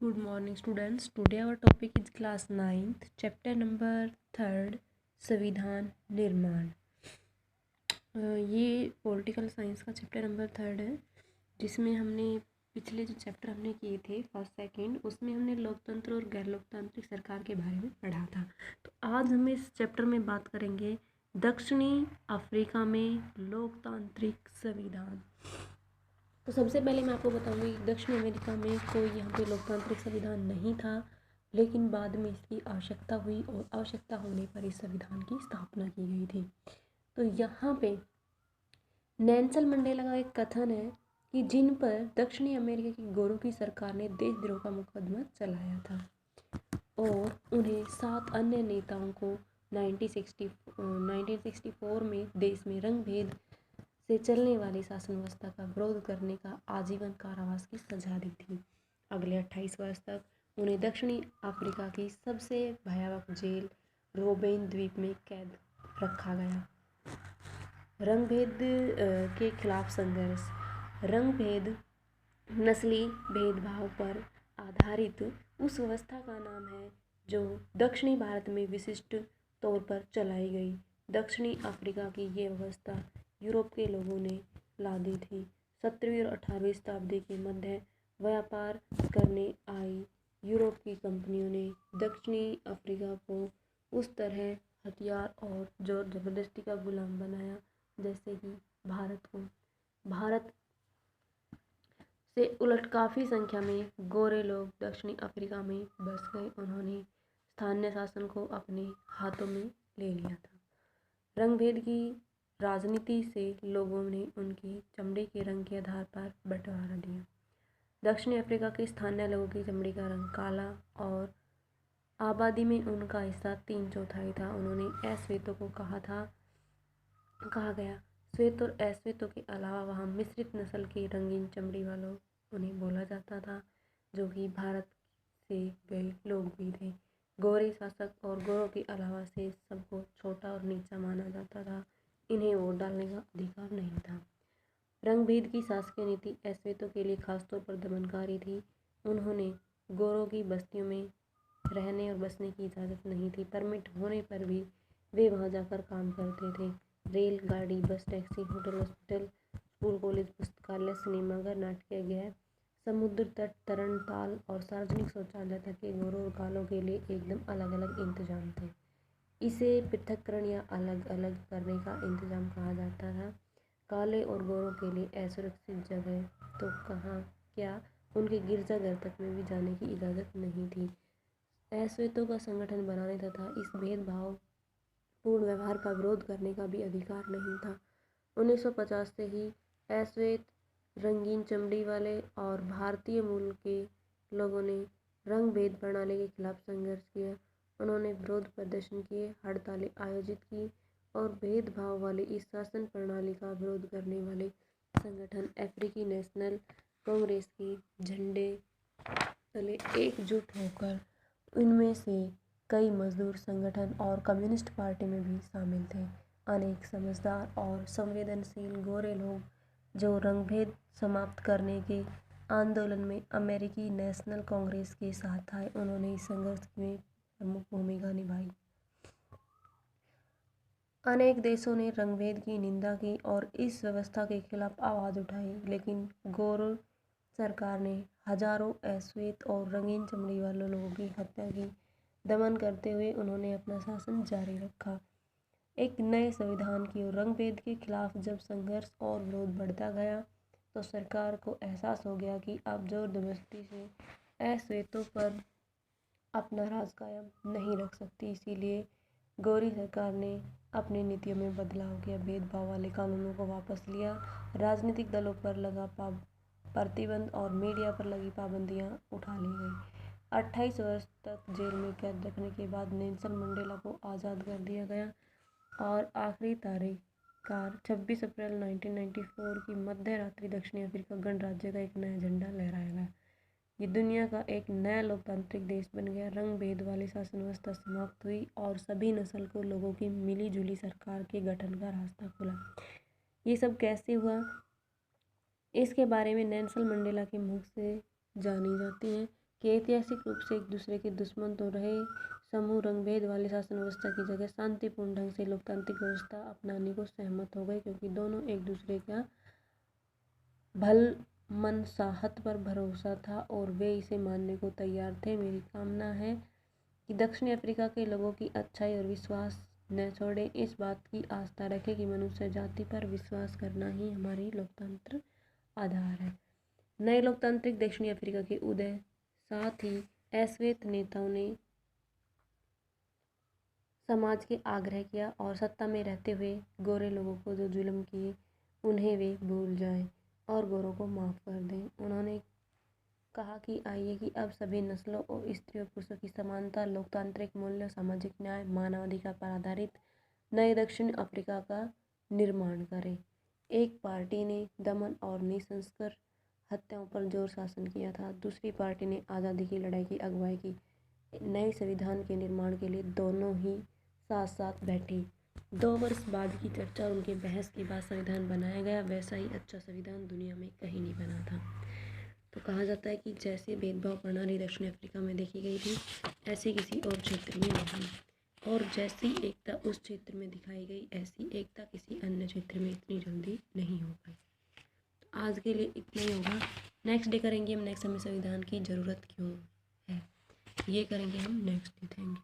Good morning students. Today our topic is class 9th, chapter number 3rd, संविधान निर्माण। ये political science का chapter number 3rd है, जिसमें हमने पिछले जो चैप्टर हमने किए थे फर्स्ट सेकंड, उसमें हमने लोकतंत्र और गैर लोकतांत्रिक सरकार के बारे में पढ़ा था। तो आज हम इस चैप्टर में बात करेंगे दक्षिणी अफ्रीका में लोकतांत्रिक संविधान। तो सबसे पहले मैं आपको बताऊंगी दक्षिण अमेरिका में कोई यहाँ पे लोकतांत्रिक संविधान नहीं था, लेकिन बाद में इसकी आवश्यकता हुई और आवश्यकता होने पर इस संविधान की स्थापना की गई थी। तो यहाँ पे नेल्सन मंडेला का एक कथन है कि जिन पर दक्षिणी अमेरिका की गोरों की सरकार ने देशद्रोह का मुकदमा चलाया था और उन्हें 7 अन्य नेताओं को 1964 में देश में रंग भेद से चलने वाली शासन व्यवस्था का विरोध करने का आजीवन कारावास की सजा दी थी। अगले 28 वर्ष तक उन्हें दक्षिणी अफ्रीका की सबसे भयावह जेल रोबेन द्वीप में कैद रखा गया। रंगभेद के खिलाफ संघर्ष। रंगभेद नस्ली भेदभाव पर आधारित उस व्यवस्था का नाम है जो दक्षिणी भारत में विशिष्ट तौर पर चलाई गई। दक्षिणी अफ्रीका की ये व्यवस्था यूरोप के लोगों ने ला दी थी। 17वीं और 18वीं शताब्दी के मध्य व्यापार करने आई यूरोप की कंपनियों ने दक्षिणी अफ्रीका को उस तरह हथियार और जोर जबरदस्ती का गुलाम बनाया जैसे कि भारत को। भारत से उलट काफ़ी संख्या में गोरे लोग दक्षिणी अफ्रीका में बस गए। उन्होंने स्थानीय शासन को अपने हाथों में ले लिया था। रंगभेद की राजनीति से लोगों ने उनकी चमड़ी के रंग के आधार पर बंटवारा दिया। दक्षिणी अफ्रीका के स्थानीय लोगों की चमड़ी का रंग काला और आबादी में उनका हिस्सा 3/4 था। उन्होंने अश्वेतों को कहा गया। श्वेत और अश्वेतों के अलावा वहाँ मिश्रित नस्ल के रंगीन चमड़ी वालों उन्हें बोला जाता था, जो कि भारत से गए लोग भी थे। गोरे शासक और गोरों के अलावा से सबको छोटा और नीचा माना जाता था। इन्हें वोट डालने का अधिकार नहीं था। रंगभेद की शासकीय नीति अश्वेतों के लिए खासतौर पर दमनकारी थी। उन्होंने गोरों की बस्तियों में रहने और बसने की इजाज़त नहीं थी। परमिट होने पर भी वे वहां जाकर काम करते थे। रेल गाड़ी, बस, taxi, hotel, hospital, school, college, पुस्तकालय, सिनेमाघर, नाट्यगृह, समुद्र तट, तरणताल और सार्वजनिक शौचालय तक के गोरों और कालों के लिए एकदम अलग अलग इंतजाम थे। इसे पृथक्करण या अलग अलग करने का इंतजाम कहा जाता था। काले और गोरों के लिए असुरक्षित जगह तो कहाँ क्या, उनके गिरजाघर तक में भी जाने की इजाज़त नहीं थी। अश्वेतों का संगठन बनाने तथा इस भेदभाव पूर्ण व्यवहार का विरोध करने का भी अधिकार नहीं था। 1950 से ही अश्वेत, रंगीन चमड़ी वाले और भारतीय मूल के लोगों ने रंग भेद प्रणाली के खिलाफ संघर्ष किया। उन्होंने विरोध प्रदर्शन किए, हड़तालें आयोजित की और भेदभाव वाली इस शासन प्रणाली का विरोध करने वाले संगठन अफ्रीकी नेशनल कांग्रेस के झंडे तले एकजुट होकर, इनमें से कई मजदूर संगठन और कम्युनिस्ट पार्टी में भी शामिल थे। अनेक समझदार और संवेदनशील गोरे लोग जो रंगभेद समाप्त करने के आंदोलन में अमेरिकी नेशनल कांग्रेस के साथ आए, उन्होंने इस संघर्ष में प्रमुख भूमिका निभाई। अनेक देशों ने रंगभेद की निंदा की और इस व्यवस्था के खिलाफ आवाज़ उठाई, लेकिन गोर सरकार ने हजारों अश्वेत और रंगीन चमड़ी वाले लोगों की हत्या की। दमन करते हुए उन्होंने अपना शासन जारी रखा। एक नए संविधान की ओर रंगभेद के खिलाफ जब संघर्ष और विरोध बढ़ता गया, तो सरकार को एहसास हो गया कि अब जोर जबरदस्ती से अश्वेतों पर अपना राज कायम नहीं रख सकती। इसीलिए गोरी सरकार ने अपनी नीतियों में बदलाव किया, भेदभाव वाले कानूनों को वापस लिया, राजनीतिक दलों पर लगा प्रतिबंध और मीडिया पर लगी पाबंदियां उठा ली गई। 28 वर्ष तक जेल में कैद रखने के बाद नेल्सन मंडेला को आज़ाद कर दिया गया और आखिरी तारीख 26 अप्रैल 1994 की मध्य रात्रि दक्षिणी अफ्रीका गणराज्य का एक नया झंडा लहराया गया। ये दुनिया का एक नया लोकतांत्रिक देश बन गया। रंग भेद वाली शासन व्यवस्था समाप्त हुई और सभी नस्ल को लोगों की मिली जुली सरकार के गठन का रास्ता खुला। ये सब कैसे हुआ, इसके बारे में नेल्सन मंडेला के मुख से जानी जाती हैं कि ऐतिहासिक रूप से एक दूसरे के दुश्मन तो रहे, समूह रंग भेद वाली शासन व्यवस्था की जगह शांतिपूर्ण ढंग से लोकतांत्रिक व्यवस्था अपनाने को सहमत हो गए, क्योंकि दोनों एक दूसरे का भलमनसाहत पर भरोसा था और वे इसे मानने को तैयार थे। मेरी कामना है कि दक्षिण अफ्रीका के लोगों की अच्छाई और विश्वास न छोड़ें, इस बात की आस्था रखें कि मनुष्य जाति पर विश्वास करना ही हमारी लोकतंत्र आधार है। नए लोकतांत्रिक दक्षिणी अफ्रीका के उदय, साथ ही अश्वेत नेताओं ने समाज के आग्रह किया और सत्ता में रहते हुए गोरे लोगों को जो जुल्म किए उन्हें वे भूल जाएं और गोरों को माफ़ कर दें। उन्होंने कहा कि आइए कि अब सभी नस्लों और स्त्री और पुरुषों की समानता, लोकतांत्रिक मूल्य, सामाजिक न्याय, मानवाधिकार पर आधारित नए दक्षिण अफ्रीका का निर्माण करें। एक पार्टी ने दमन और निःशंस्कार हत्याओं पर जोर शासन किया था, दूसरी पार्टी ने आज़ादी की लड़ाई की अगुवाई की। नए संविधान के निर्माण के लिए दोनों ही साथ साथ बैठे। 2 वर्ष बाद की चर्चा और उनके बहस के बाद संविधान बनाया गया। वैसा ही अच्छा संविधान दुनिया में कहीं नहीं बना था। तो कहा जाता है कि जैसे भेदभाव प्रणाली दक्षिण अफ्रीका में देखी गई थी, ऐसे किसी और क्षेत्र में नहीं, और जैसी एकता उस क्षेत्र में दिखाई गई, ऐसी एकता किसी अन्य क्षेत्र में इतनी जल्दी नहीं हो पाई। तो आज के लिए इतना ही होगा। नेक्स्ट डे करेंगे हम नेक्स्ट, हमें संविधान की ज़रूरत क्यों है, ये करेंगे हम नेक्स्ट डे। Thank you.